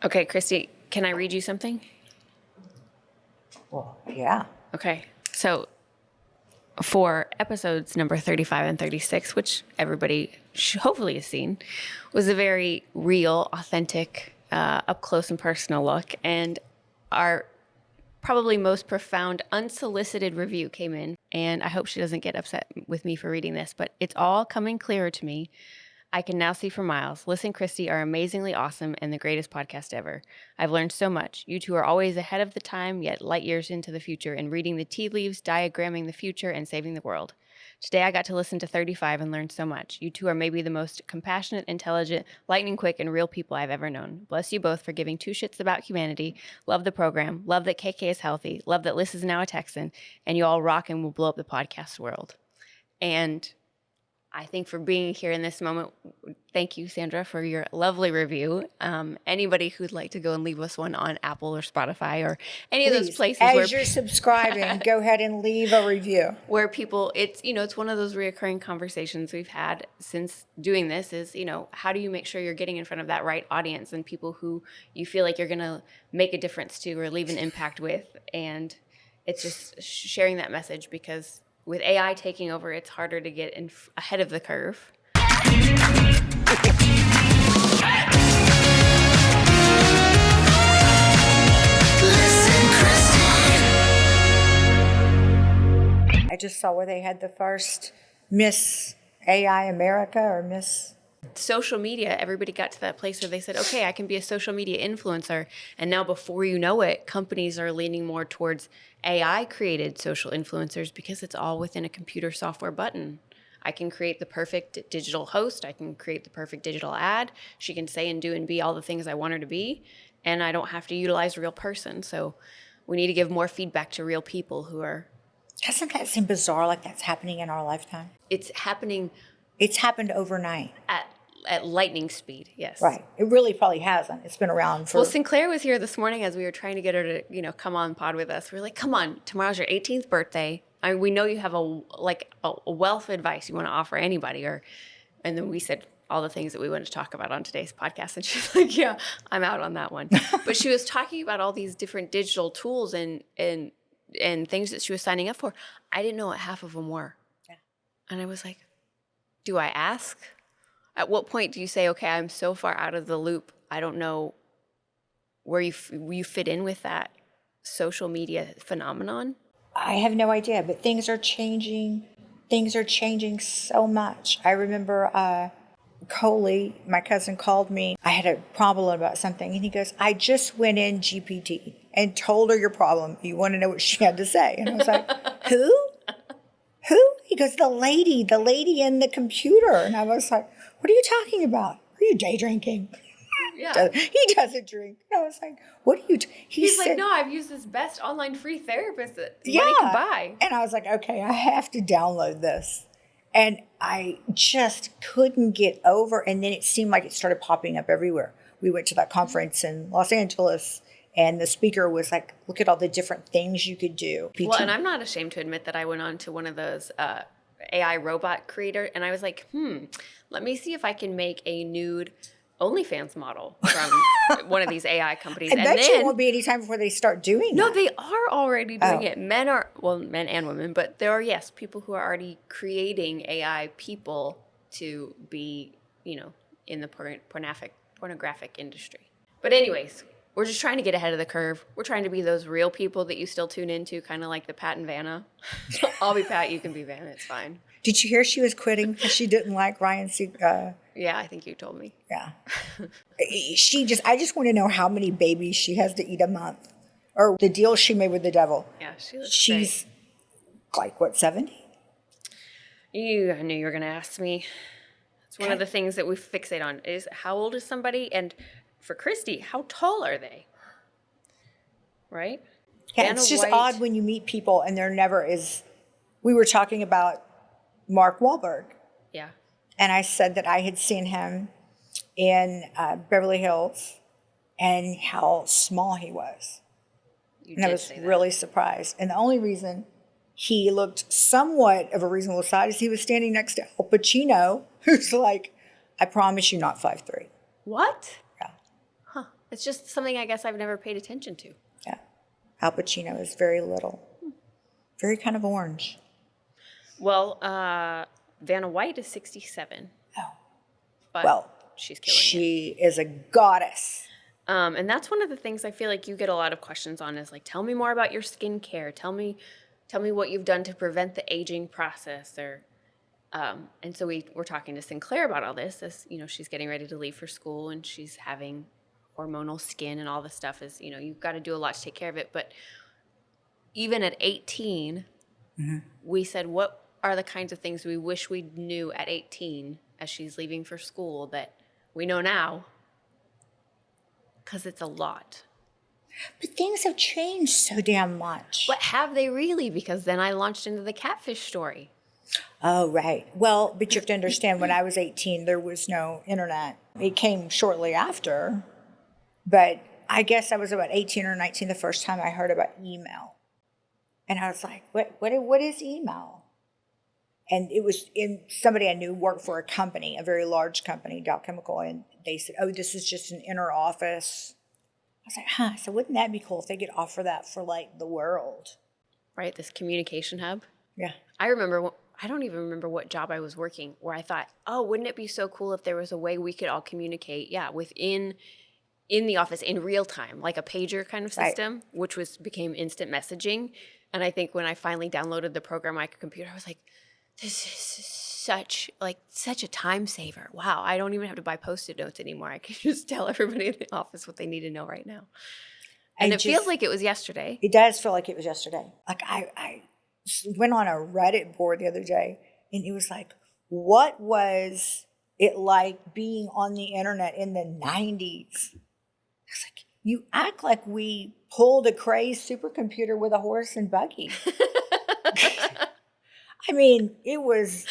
Okay, Kristi, can I read you something? Well, yeah. Okay, so for episodes number 35 and 36, which everybody hopefully has seen, was a very real, authentic, up close and personal look. And our probably most profound, unsolicited review came in. And I hope she doesn't get upset with me for reading this, but it's all coming clearer to me. I can now see for miles. Liz and Kristi are amazingly awesome and the greatest podcast ever. I've learned so much. You two are always ahead of the time, yet light years into the future, and reading the tea leaves, diagramming the future, and saving the world. Today I got to listen to 35 and learn so much. You two are maybe the most compassionate, intelligent, lightning quick, and real people I've ever known. Bless you both for giving two shits about humanity. Love the program. Love that KK is healthy. Love that Liz is now a Texan. And you all rock and will blow up the podcast world. And I think for being here in this moment, thank you, Sandra, for your lovely review. Anybody who'd like to go and leave us one on Apple or Spotify or any of those places as you're subscribing, go ahead and leave a review. Where people, it's one of those reoccurring conversations we've had since doing this is, how do you make sure you're getting in front of that right audience and people who you feel like you're going to make a difference to or leave an impact with. And it's just sharing that message because with AI taking over, it's harder to get ahead of the curve. I just saw where they had the first Miss AI America or Miss social media. Everybody got to that place where they said, okay, I can be a social media influencer. And now before you know it, companies are leaning more towards AI created social influencers because it's all within a computer software button. I can create the perfect digital host. I can create the perfect digital ad. She can say and do and be all the things I want her to be. And I don't have to utilize a real person. So we need to give more feedback to real people who are. Doesn't that seem bizarre like that's happening in our lifetime? It's happening. It's happened overnight. At lightning speed, yes. Right. It really probably hasn't. It's been around for... Well, Sinclair was here this morning as we were trying to get her to, come on pod with us. We were like, come on, tomorrow's your 18th birthday. I mean, we know you have a wealth of advice you want to offer anybody. And then we said all the things that we wanted to talk about on today's podcast. And she's like, yeah, I'm out on that one. But she was talking about all these different digital tools and things that she was signing up for. I didn't know what half of them were. Yeah. And I was like, do I ask? At what point do you say, okay, I'm so far out of the loop, I don't know where you fit in with that social media phenomenon? I have no idea, but things are changing. Things are changing so much. I remember Coley, my cousin, called me. I had a problem about something, and he goes, I just went in GPT and told her your problem. You want to know what she had to say? And I was like, who? Who? He goes, the lady in the computer. And I was like, what are you talking about? Are you day drinking? Yeah. He doesn't drink. And I was like, what are you... He's like, no, I've used this best online free therapist that money could buy. And I was like, okay, I have to download this. And I just couldn't get over. And then it seemed like it started popping up everywhere. We went to that conference in Los Angeles, and the speaker was like, look at all the different things you could do. Well, and I'm not ashamed to admit that I went on to one of those AI robot creator, and I was like, let me see if I can make a nude OnlyFans model from one of these AI companies. And bet you it won't be any time before they start doing No, that. they are already doing it. Men and women, but there are, yes, people who are already creating AI people to be, in the pornographic industry. But anyways, we're just trying to get ahead of the curve. We're trying to be those real people that you still tune into, kind of like the Pat and Vanna. I'll be Pat, you can be Vanna, it's fine. Did you hear she was quitting because she didn't like Ryan Yeah, I think you told me. Yeah. I just want to know how many babies she has to eat a month. Or the deal she made with the devil. Yeah, she's like, what, 70? I knew you were going to ask me. It's one of the things that we fixate on is how old is somebody? And for Kristi, how tall are they? Right? Yeah, Vanna it's just White. Odd when you meet people and there never is. We were talking about Mark Wahlberg. Yeah. And I said that I had seen him in Beverly Hills and how small he was. And I was really surprised. And the only reason he looked somewhat of a reasonable size is he was standing next to Al Pacino, who's like, I promise you not 5'3". What? Yeah. Huh. It's just something I guess I've never paid attention to. Yeah. Al Pacino is very little. Very kind of orange. Well, Vanna White is 67. Oh. But Well, she's killing she is a goddess. And that's one of the things I feel like you get a lot of questions on is like, tell me more about your skincare. Tell me what you've done to prevent the aging process. Or, and so we're talking to Sinclair about all this as, you know, she's getting ready to leave for school and she's having hormonal skin and all this stuff is, you know, you've got to do a lot to take care of it. But even at 18, we said, what are the kinds of things we wish we knew at 18 as she's leaving for school that we know now? Because it's a lot. But things have changed so damn much. But have they really? Because then I launched into the Catfish story. Oh, right. Well, but you have to understand, when I was 18, there was no internet. It came shortly after. But I guess I was about 18 or 19 the first time I heard about email. And I was like, what is email? And it was in somebody I knew worked for a company, a very large company, Dow Chemical, and they said, oh, this is just an inner office. I was like, huh. So wouldn't that be cool if they could offer that for like the world? Right, this communication hub. Yeah. I don't even remember what job I was working where I thought, oh, wouldn't it be so cool if there was a way we could all communicate, in the office in real time, like a pager kind of system, right, which became instant messaging. And I think when I finally downloaded the program on my computer, I was like, this is such a time saver. Wow, I don't even have to buy Post-it notes anymore. I can just tell everybody in the office what they need to know right now. And it feels like it was yesterday. It does feel like it was yesterday. Like I went on a Reddit board the other day, and it was like, what was it like being on the internet in the 90s? I was like, you act like we pulled a crazed supercomputer with a horse and buggy. I mean, it was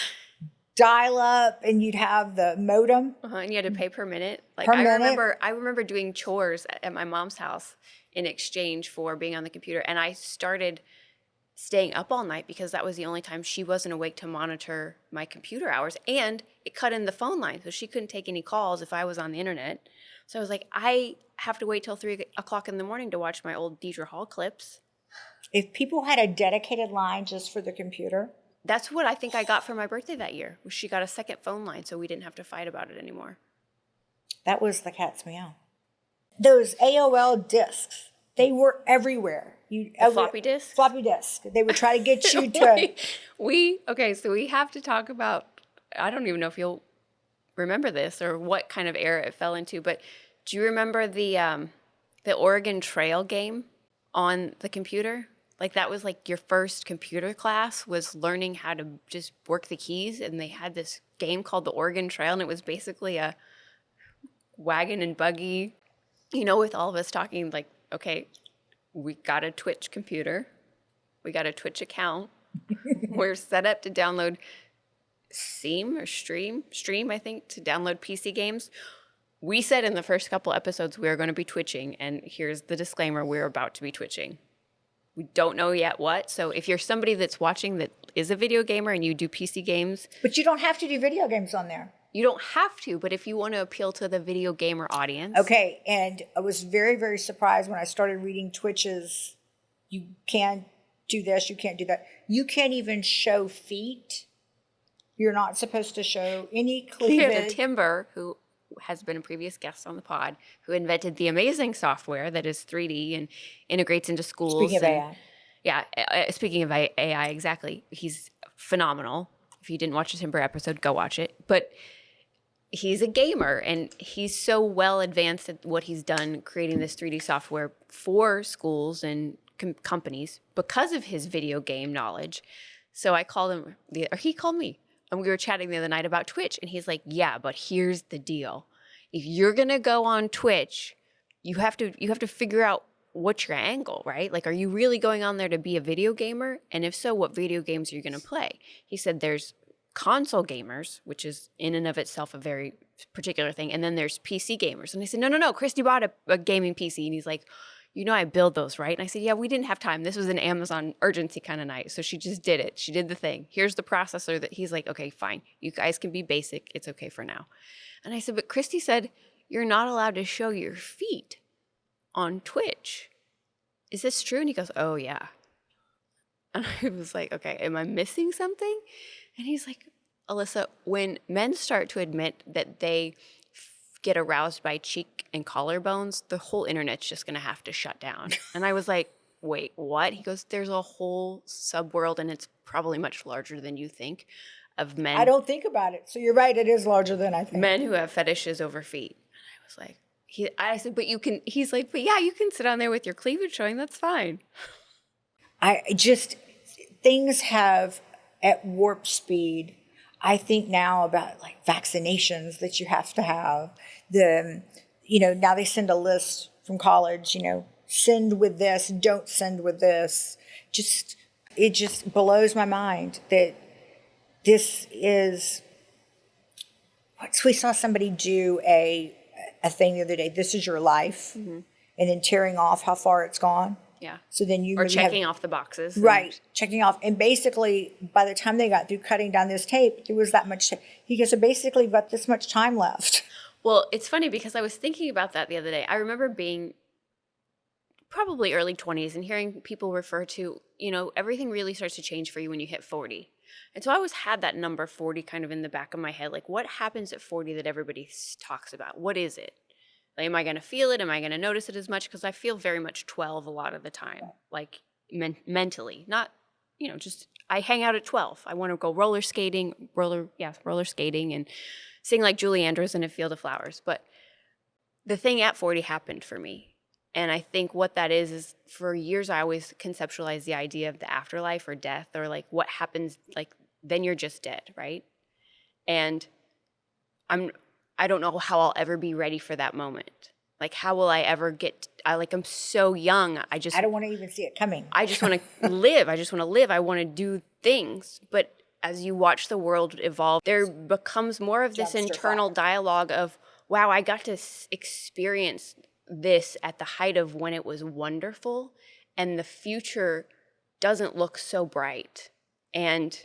dial up, and you'd have the modem. And you had to pay per minute. Per minute. I remember doing chores at my mom's house in exchange for being on the computer. And I started staying up all night because that was the only time she wasn't awake to monitor my computer hours. And it cut in the phone line, so she couldn't take any calls if I was on the internet. So I was like, I have to wait till 3 o'clock in the morning to watch my old Deidre Hall clips. If people had a dedicated line just for the computer. That's what I think I got for my birthday that year. She got a second phone line, so we didn't have to fight about it anymore. That was the cat's meow. Those AOL discs, they were everywhere. Floppy disk? Floppy disk. They would try to get you to... Okay, so we have to talk about, I don't even know if you'll remember this or what kind of era it fell into, but do you remember the Oregon Trail game on the computer? Like that was like your first computer class was learning how to just work the keys, and they had this game called the Oregon Trail, and it was basically a wagon and buggy, with all of us talking like, okay, we got a Twitch computer, we got a Twitch account, we're set up to download Stream, I think, to download PC games. We said in the first couple episodes we are going to be twitching, and here's the disclaimer, we're about to be twitching. We don't know yet what. So if you're somebody that's watching that is a video gamer and you do PC games. But you don't have to do video games on there. You don't have to, but if you want to appeal to the video gamer audience. Okay, and I was very, very surprised when I started reading Twitch's, you can't do this, you can't do that. You can't even show feet. You're not supposed to show any cleavage. Here's a Timber, who has been a previous guest on the pod, who invented the amazing software that is 3D and integrates into schools. Speaking of AI. Yeah, speaking of AI, exactly. He's phenomenal. If you didn't watch the Timber episode, go watch it. But he's a gamer, and he's so well advanced at what he's done, creating this 3D software for schools and companies because of his video game knowledge. So I called him, or he called me. And we were chatting the other night about Twitch, and he's like, yeah, but here's the deal. If you're going to go on Twitch, you have to figure out what's your angle, right? Like, are you really going on there to be a video gamer? And if so, what video games are you going to play? He said there's console gamers, which is in and of itself a very particular thing. And then there's PC gamers. And I said, no, Kristi bought a gaming PC. And he's like, I build those, right? And I said, yeah, we didn't have time. This was an Amazon urgency kind of night. So she just did it. She did the thing. Here's the processor that he's like, okay, fine. You guys can be basic. It's okay for now. And I said, but Kristi said, you're not allowed to show your feet. on Twitch. Is this true? And he goes, oh, yeah. And I was like, okay, am I missing something? And he's like, Alissa, when men start to admit that they get aroused by cheek and collarbones, the whole internet's just going to have to shut down. And I was like, wait, what? He goes, there's a whole subworld, and it's probably much larger than you think, of men. I don't think about it. So you're right, it is larger than I think. Men who have fetishes over feet. And I was like, I said, but you can, he's like, but yeah, you can sit on there with your cleavage showing, that's fine. Things have at warp speed. I think now about like vaccinations that you have to have. Now they send a list from college, send with this, don't send with this. It just blows my mind that this is, we saw somebody do a thing the other day, this is your life, and then tearing off how far it's gone. Yeah. So then you or checking off the boxes. Right. Checking off. And basically, by the time they got through cutting down this tape, there was that much. He goes, so basically, you've got this much time left. Well, it's funny because I was thinking about that the other day. I remember being probably early 20s and hearing people refer to, everything really starts to change for you when you hit 40. And so I always had that number 40 kind of in the back of my head. Like, what happens at 40 that everybody talks about? What is it? Like, am I going to feel it? Am I going to notice it as much? Because I feel very much 12 a lot of the time, like mentally. Not, just I hang out at 12. I want to go roller skating and sing like Julie Andrews in a field of flowers. But the thing at 40 happened for me. And I think what that is for years I always conceptualized the idea of the afterlife or death or like what happens, like then you're just dead, right? And I don't know how I'll ever be ready for that moment. Like, how will I ever I'm so young. I don't want to even see it coming. I just want to live. I want to do things. But as you watch the world evolve, there becomes more of this internal dialogue of, wow, I got to experience this at the height of when it was wonderful. And the future doesn't look so bright. And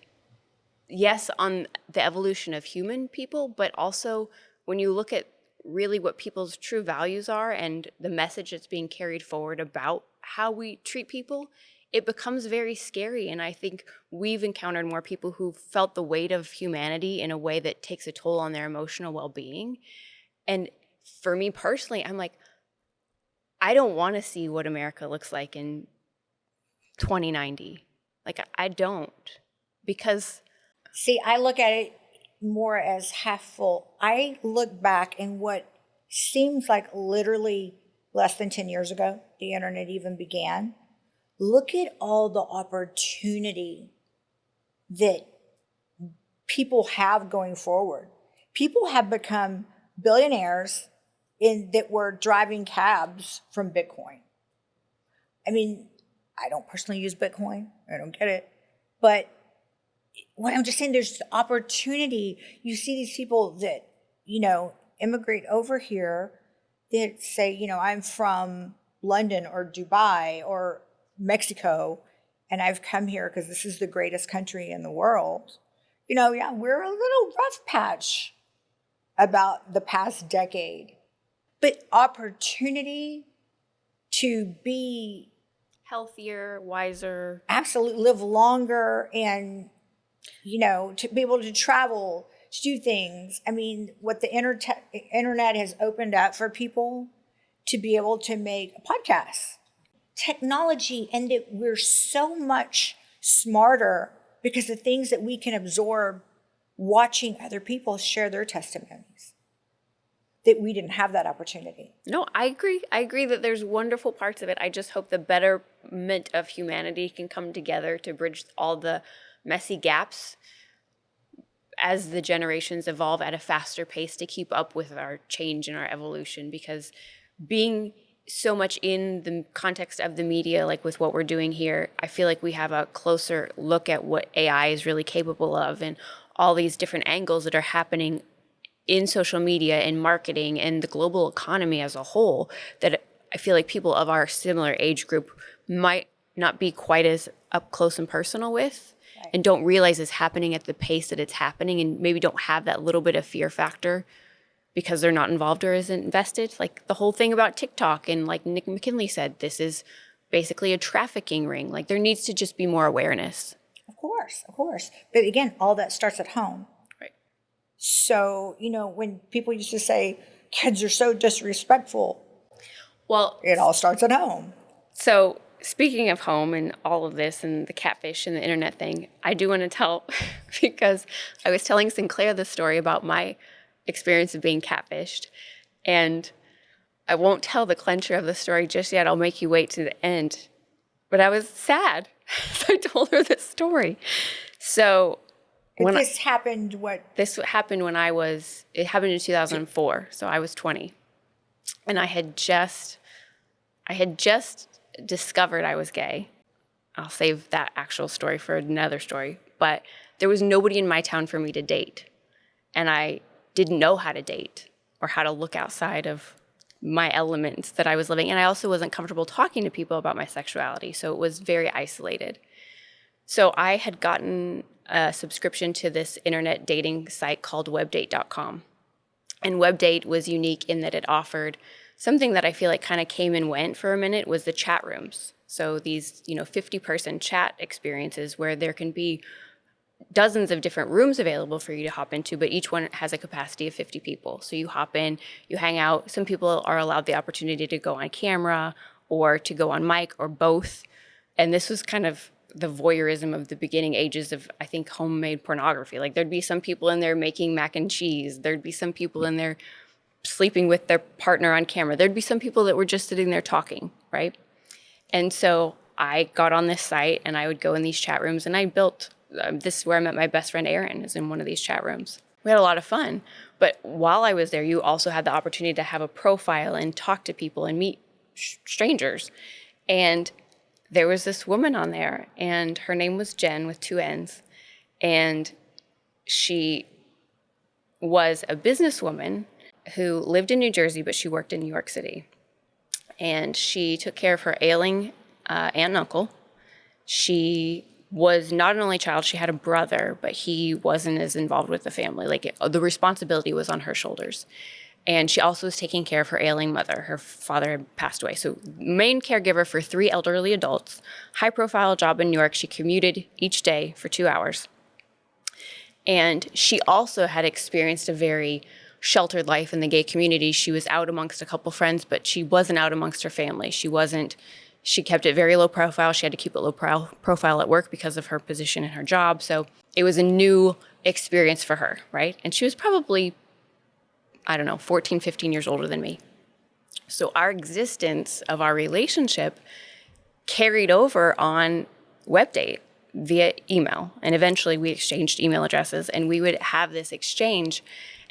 yes, on the evolution of human people, but also when you look at really what people's true values are and the message that's being carried forward about how we treat people, it becomes very scary. And I think we've encountered more people who felt the weight of humanity in a way that takes a toll on their emotional well-being. And for me personally, I'm like, I don't want to see what America looks like in 2090. Like, I don't. Because... See, I look at it more as half full. I look back in what seems like literally less than 10 years ago, the internet even began. Look at all the opportunity that people have going forward. People have become billionaires that were driving cabs from Bitcoin. I mean, I don't personally use Bitcoin. I don't get it. But what I'm just saying, there's opportunity. You see these people that, immigrate over here that say, I'm from London or Dubai or Mexico, and I've come here because this is the greatest country in the world. We're a little rough patch about the past decade. But opportunity to be healthier, wiser. Absolutely, live longer and, to be able to travel, to do things. I mean, what the internet has opened up for people to be able to make a podcast. Technology, and that we're so much smarter because of things that we can absorb watching other people share their testimonies, that we didn't have that opportunity. No, I agree. I agree that there's wonderful parts of it. I just hope the betterment of humanity can come together to bridge all the messy gaps as the generations evolve at a faster pace to keep up with our change and our evolution. Because being so much in the context of the media, like with what we're doing here, I feel like we have a closer look at what AI is really capable of and all these different angles that are happening in social media and marketing and the global economy as a whole, that I feel like people of our similar age group might not be quite as up close and personal with, and don't realize it's happening at the pace that it's happening, and maybe don't have that little bit of fear factor because they're not involved or isn't invested. Like the whole thing about TikTok, and like Nick McKinley said, this is basically a trafficking ring. Like there needs to just be more awareness. Of course, of course. But again, all that starts at home. Right. So, when people used to say kids are so disrespectful, Well, it all starts at home. so speaking of home and all of this and the catfish and the internet thing, I do want to tell, because I was telling Sinclair the story about my experience of being catfished, and I won't tell the clincher of the story just yet. I'll make you wait to the end. But I was sad. So I told her this story. So But this happened this happened when it happened in 2004. So I was 20. And I had just discovered I was gay. I'll save that actual story for another story. But there was nobody in my town for me to date. And I didn't know how to date or how to look outside of my elements that I was living. And I also wasn't comfortable talking to people about my sexuality. So it was very isolated. So I had gotten a subscription to this internet dating site called webdate.com. And Webdate was unique in that it offered something that I feel like kind of came and went for a minute, was the chat rooms. So these, 50-person chat experiences where there can be dozens of different rooms available for you to hop into, but each one has a capacity of 50 people. So you hop in, you hang out. Some people are allowed the opportunity to go on camera or to go on mic or both. And this was kind of the voyeurism of the beginning ages of, I think, homemade pornography. Like there'd be some people in there making mac and cheese. There'd be some people in there sleeping with their partner on camera. There'd be some people that were just sitting there talking, right? And so I got on this site and I would go in these chat rooms, and I built, this is where I met my best friend Erin, is in one of these chat rooms. We had a lot of fun. But while I was there, you also had the opportunity to have a profile and talk to people and meet strangers. And there was this woman on there, and her name was Jenn with 2 N's. And she was a businesswoman who lived in New Jersey, but she worked in New York City. And she took care of her ailing aunt and uncle. She was not an only child. She had a brother, but he wasn't as involved with the family. Like the responsibility was on her shoulders. And she also was taking care of her ailing mother. Her father had passed away. So main caregiver for 3 elderly adults, high-profile job in New York. She commuted each day for 2 hours. And she also had experienced a very sheltered life in the gay community. She was out amongst a couple friends, but she wasn't out amongst her family. She kept it very low profile. She had to keep it low profile at work because of her position in her job. So it was a new experience for her, right? And she was probably, 14, 15 years older than me. So our existence of our relationship carried over on Webdate via email. And eventually we exchanged email addresses, and we would have this exchange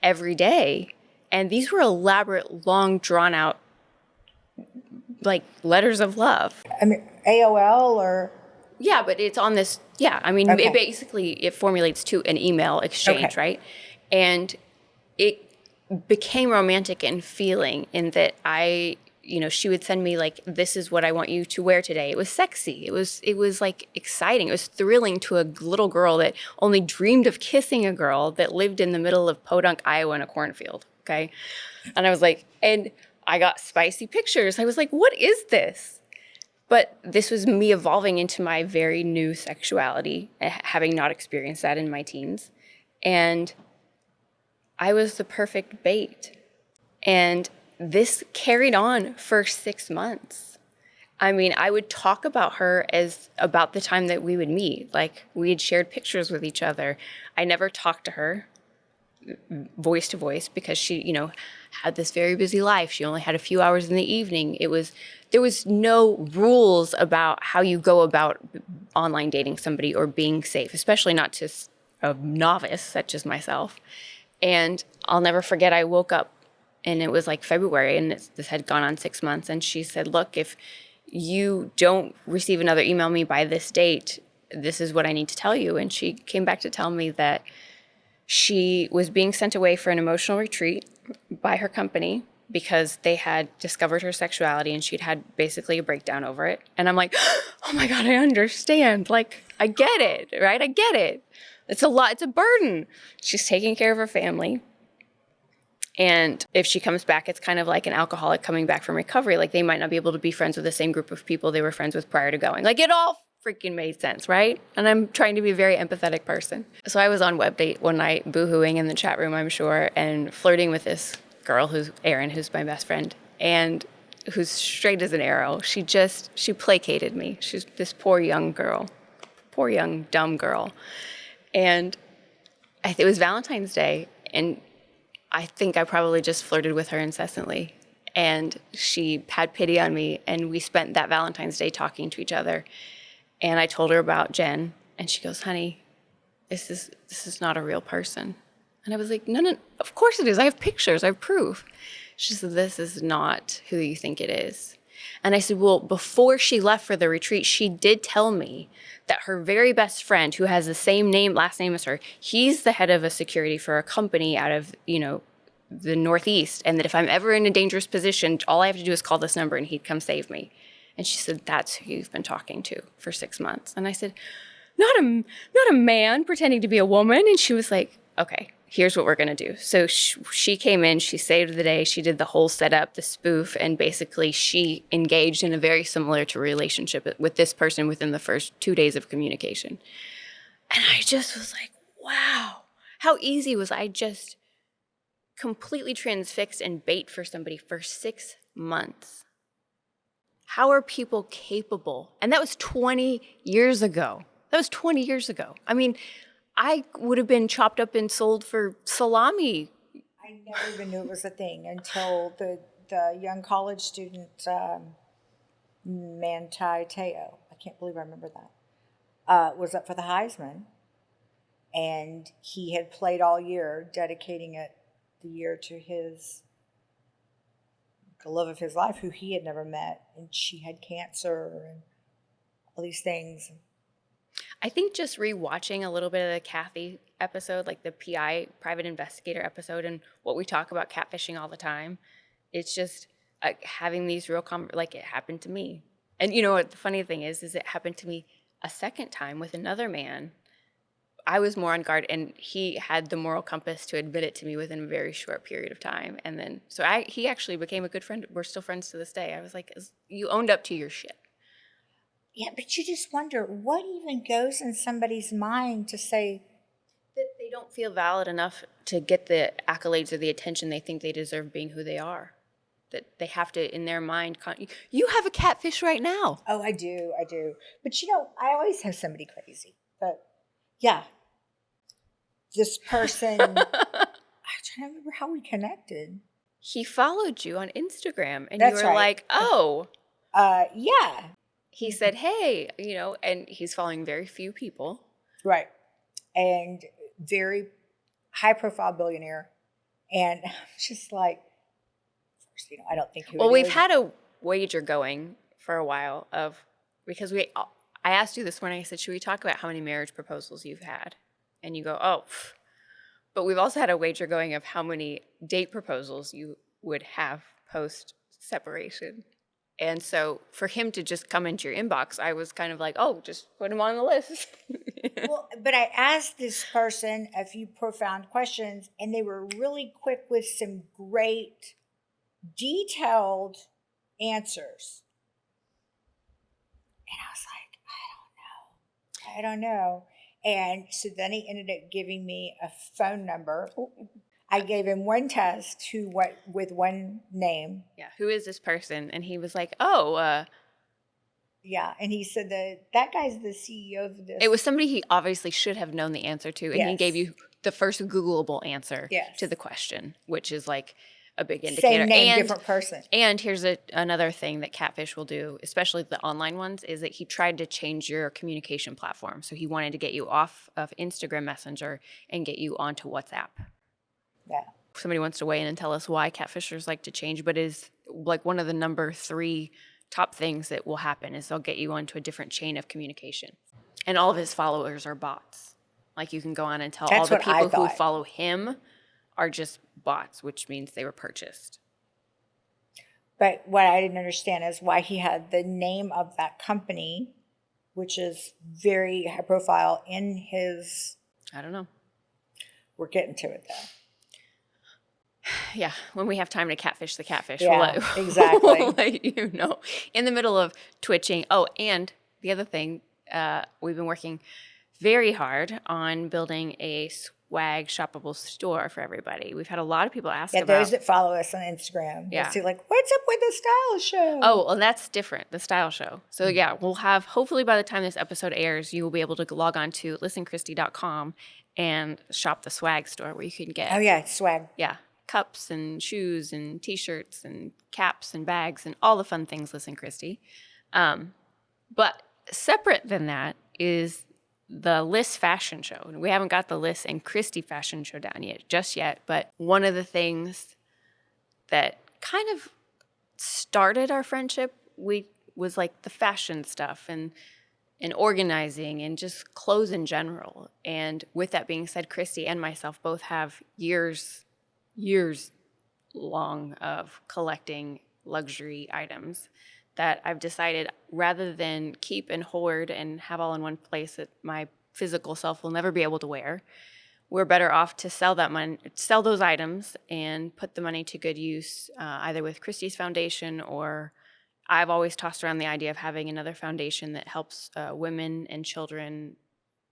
every day. And these were elaborate, long, drawn out, like letters of love. I mean, AOL or? Yeah, but it's on this, Okay. It formulates to an email exchange, Okay. right? And it became romantic in feeling in that she would send me like, this is what I want you to wear today. It was sexy. It was like exciting. It was thrilling to a little girl that only dreamed of kissing a girl that lived in the middle of Podunk, Iowa in a cornfield. Okay. And I was like, and I got spicy pictures. I was like, what is this? But this was me evolving into my very new sexuality, having not experienced that in my teens. And I was the perfect bait. And this carried on for 6 months. I mean, I would talk about her as about the time that we would meet. Like, we had shared pictures with each other. I never talked to her voice to voice because she, had this very busy life. She only had a few hours in the evening. There was no rules about how you go about online dating somebody or being safe, especially not to a novice such as myself. And I'll never forget, I woke up and it was like February, and this had gone on 6 months. And she said, look, if you don't receive another email me by this date, this is what I need to tell you. And she came back to tell me that she was being sent away for an emotional retreat by her company because they had discovered her sexuality, and she'd had basically a breakdown over it. And I'm like, oh my God, I understand. Like, I get it, right? I get it. It's a lot. It's a burden. She's taking care of her family. And if she comes back, it's kind of like an alcoholic coming back from recovery. Like they might not be able to be friends with the same group of people they were friends with prior to going. Like it all freaking made sense, right? And I'm trying to be a very empathetic person. So I was on web date one night, boohooing in the chat room, I'm sure, and flirting with this girl who's Erin, who's my best friend, and who's straight as an arrow. She placated me. She's this poor young girl, poor young dumb girl. And it was Valentine's Day, and I think I probably just flirted with her incessantly. And she had pity on me, and we spent that Valentine's Day talking to each other. And I told her about Jenn, and she goes, honey, this is not a real person. And I was like, no, of course it is. I have pictures. I have proof. She said, this is not who you think it is. And I said, well, before she left for the retreat, she did tell me that her very best friend, who has the same last name as her, he's the head of a security for a company out of, the Northeast. And that if I'm ever in a dangerous position, all I have to do is call this number and he'd come save me. And she said, that's who you've been talking to for 6 months. And I said, not a man pretending to be a woman. And she was like, okay, here's what we're going to do. So she came in, she saved the day, she did the whole setup, the spoof, and basically she engaged in a very similar to relationship with this person within the first 2 days of communication. And I just was like, wow, how easy was I just completely transfixed and bait for somebody for 6 months? How are people capable? And that was 20 years ago. I mean, I would have been chopped up and sold for salami. I never even knew it was a thing until the young college student, Manti Te'o, I can't believe I remember that, was up for the Heisman. And he had played all year, dedicating the year to the love of his life, who he had never met. And she had cancer and all these things. I think just rewatching a little bit of the Kathy episode, like the PI, private investigator episode, and what we talk about catfishing all the time, it's just having these real like it happened to me. And you know what the funny thing is it happened to me a second time with another man. I was more on guard, and he had the moral compass to admit it to me within a very short period of time. And then, he actually became a good friend. We're still friends to this day. I was like, you owned up to your shit. Yeah, but you just wonder what even goes in somebody's mind to say that they don't feel valid enough to get the accolades or the attention they think they deserve being who they are. That they have to, in their mind, you have a catfish right now. Oh, I do. But I always have somebody crazy. But yeah, this person, I'm trying to remember how we connected. He followed you on Instagram, and That's you were like, oh. Yeah. He said, hey, and he's following very few people. Right. And very high-profile billionaire. And I'm just like, I don't think he would. Well, we've had a wager going for a while because I asked you this morning, I said, should we talk about how many marriage proposals you've had? And you go, oh. But we've also had a wager going of how many date proposals you would have post-separation. And so for him to just come into your inbox, I was kind of like, oh, just put him on the list. Well, but I asked this person a few profound questions, and they were really quick with some great, detailed answers. And I was like, I don't know. And so then he ended up giving me a phone number. I gave him one test with one name. Yeah, who is this person? And he was like, oh. Yeah, and he said that guy's the CEO of this. It was somebody he obviously should have known the answer to, and yes. He gave you the first Googleable answer yes. to the question, which is like a big indicator. Same name, different person. And here's another thing that Catfish will do, especially the online ones, is that he tried to change your communication platform. So he wanted to get you off of Instagram Messenger and get you onto WhatsApp. Yeah. Somebody wants to weigh in and tell us why catfishers like to change, but is like one of the number 3 top things that will happen is they'll get you onto a different chain of communication. And all of his followers are bots. Like you can go on and tell all the people who follow him are just bots, which means they were purchased. But what I didn't understand is why he had the name of that company, which is very high profile, in his... I don't know. We're getting to it, though. Yeah, when we have time to catfish the catfish, Yeah, exactly. we'll let you know. In the middle of twitching. Oh, and the other thing, we've been working very hard on building a swag shoppable store for everybody. We've had a lot of people ask Yeah, about. those that follow us on Instagram. Yeah. They'll see like, what's up with the style show? Oh, well, that's different, the style show. So yeah, we'll have, hopefully by the time this episode airs, you will be able to log on to listenkristi.com and shop the swag store where you can get. Oh yeah, swag. Yeah, cups and shoes and T-shirts and caps and bags and all the fun things, Listen Kristi. But separate than that is the Liss fashion show. We haven't got the Liss and Kristi fashion show down just yet, but one of the things that kind of started our friendship was like the fashion stuff and organizing and just clothes in general. And with that being said, Kristi and myself both have years long of collecting luxury items that I've decided rather than keep and hoard and have all in one place that my physical self will never be able to wear, we're better off to sell those items and put the money to good use, either with Kristi's foundation, or I've always tossed around the idea of having another foundation that helps women and children,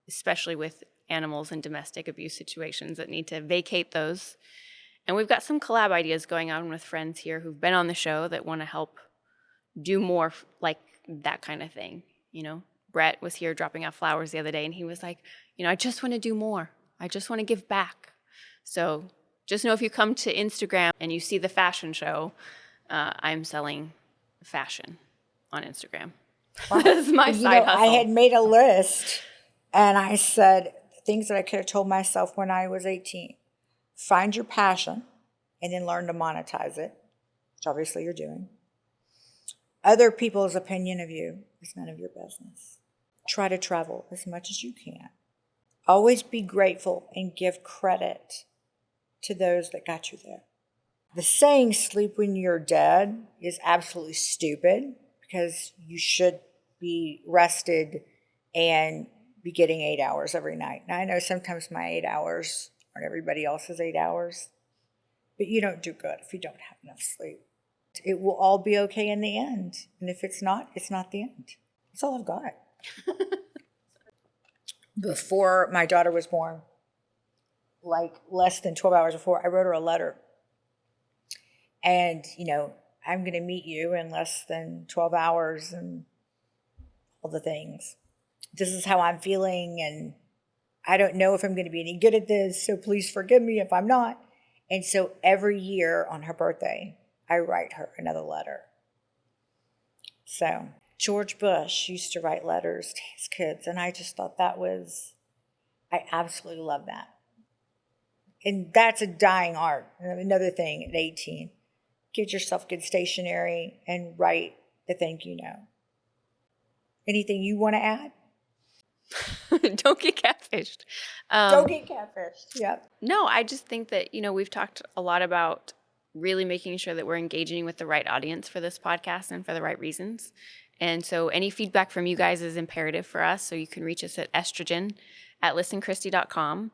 especially with animals in domestic abuse situations, that need to vacate those. And we've got some collab ideas going on with friends here who've been on the show that want to help do more like that kind of thing. You know, Brett was here dropping off flowers the other day, and he was like, I just want to do more. I just want to give back. So just know if you come to Instagram and you see the fashion show, I'm selling fashion on Instagram. Wow. That's my side hustle. I had made a list, and I said things that I could have told myself when I was 18. Find your passion and then learn to monetize it, which obviously you're doing. Other people's opinion of you is none of your business. Try to travel as much as you can. Always be grateful and give credit to those that got you there. The saying, sleep when you're dead, is absolutely stupid, because you should be rested and be getting 8 hours every night. Now, I know sometimes my 8 hours aren't everybody else's 8 hours, but you don't do good if you don't have enough sleep. It will all be okay in the end. And if it's not the end. That's all I've got. Before my daughter was born, like less than 12 hours before, I wrote her a letter. And, I'm going to meet you in less than 12 hours and all the things. This is how I'm feeling, and I don't know if I'm going to be any good at this, so please forgive me if I'm not. And so every year on her birthday, I write her another letter. So George Bush used to write letters to his kids, and I just thought I absolutely love that. And that's a dying art. Another thing at 18, get yourself good stationery and write the thank you note. Anything you want to add? Don't get catfished. Don't get catfished. Yep. No, I just think that, we've talked a lot about really making sure that we're engaging with the right audience for this podcast and for the right reasons. And so any feedback from you guys is imperative for us. So you can reach us at Estrogen at listenkristi.com.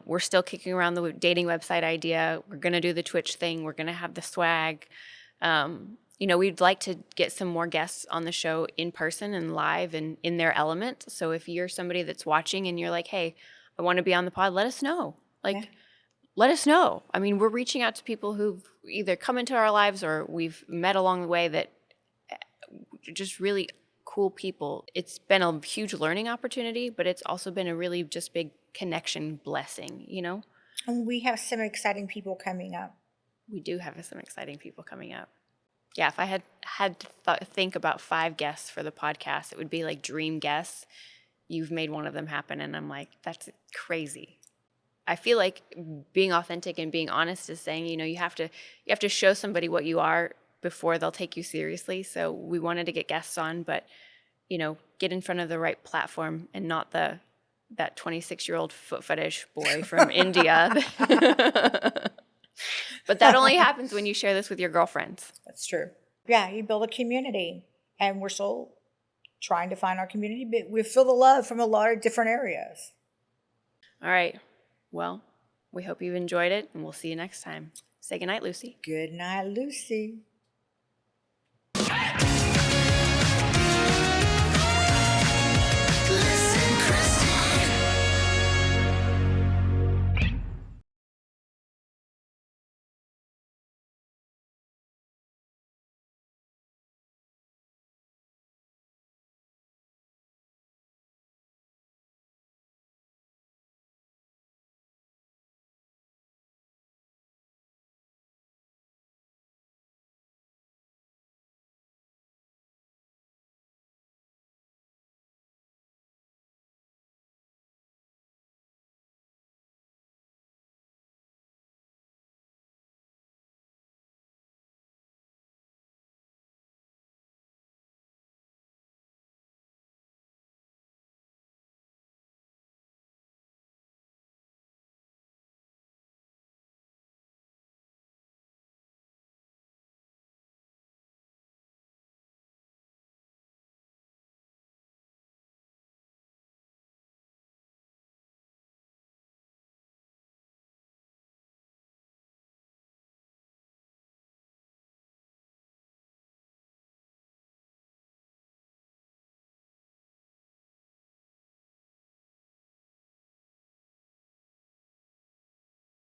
We're still kicking around the dating website idea. We're going to do the Twitch thing. We're going to have the swag. We'd like to get some more guests on the show in person and live and in their element. So if you're somebody that's watching and you're like, hey, I want to be on the pod, let us know. Let us know. I mean, we're reaching out to people who've either come into our lives or we've met along the way that just really cool people. It's been a huge learning opportunity, but it's also been a really just big connection blessing, And we have some exciting people coming up. We do have some exciting people coming up. Yeah, if I had to think about 5 guests for the podcast, it would be like dream guests. You've made one of them happen, and I'm like, that's crazy. I feel like being authentic and being honest is saying, you have to show somebody what you are before they'll take you seriously. So we wanted to get guests on, but get in front of the right platform and not that 26-year-old foot fetish boy from India. But that only happens when you share this with your girlfriends. That's true. Yeah, you build a community, and we're still trying to find our community, but we feel the love from a lot of different areas. All right. Well, We hope you've enjoyed it, and we'll see you next time. Say goodnight, Lucy. Good night, Lucy.